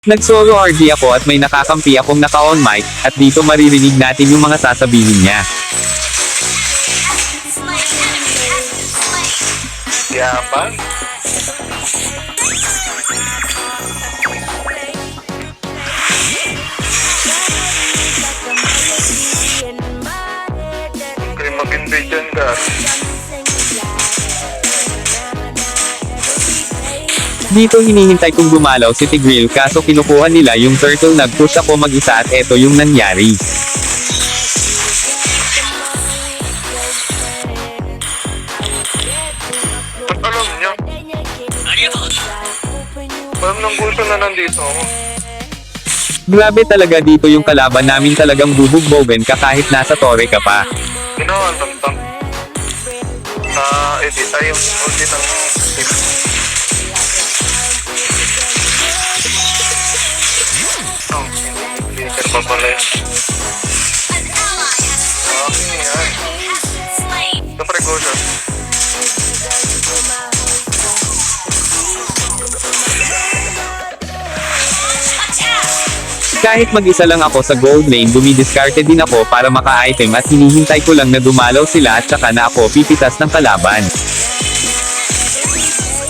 Nag-solo RG ako at may nakakampi akong naka-on mic, at dito maririnig natin yung mga sasabihin niya. Yaman. Okay, magindi dyan ka. Dito hinihintay kong gumalaw si Tigreal kaso kinukuha nila yung turtle, nag-push ako mag-isa at eto yung nangyari. Ba't alam niya? Alam ng gusto na nandito ako. Grabe talaga dito yung kalaban namin, talagang bubugbogan ka kahit nasa tore ka pa. Ginawa ang tamtam. Edit ay yung ulti ng tip. Oh, speaker pa pala yun. Okay, yan. Ito precaution. Kahit mag-isa lang ako sa gold lane, dumidiskarte din ako para maka-item at hinihintay ko lang na dumalaw sila at saka na ako pipitas ng kalaban.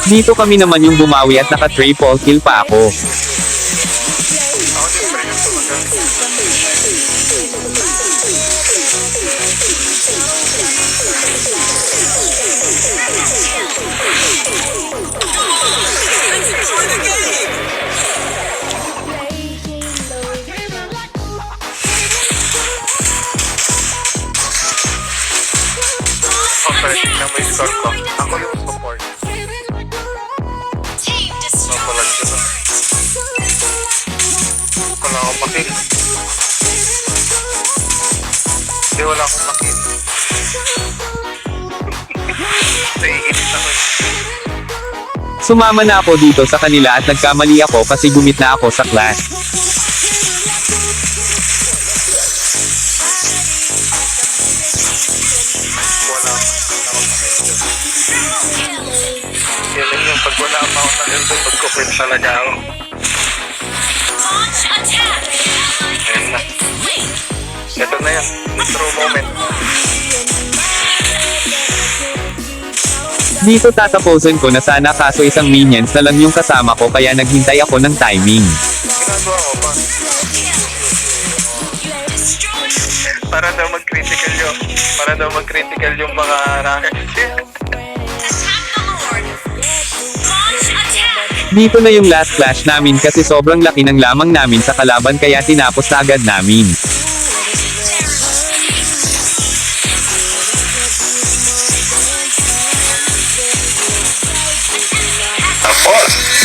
Dito kami naman yung bumawi at naka-triple kill pa ako. Ako din pa rin yung tumagal. Okay, tignan mo yung score ko. Ako yung support. Napalag ko na. Wala akong makil. Hindi, wala akong makil. Naiinit ako eh. Sumama na ako dito sa kanila at nagkamali ako kasi gumit na ako sa class. Wala akong makil. Yan lang yung pag wala pa ako ng elbow, pag-quit talaga ako. Ayan na. Ito na yan. True moment. Dito tatapusin ko na sana kaso isang minions na lang yung kasama ko kaya naghintay ako ng timing. Ginagawa ko pa. Para daw mag-critical yung mga racket. Dito na yung last clash namin kasi sobrang laki ng lamang namin sa kalaban kaya tinapos na agad namin. Tapos!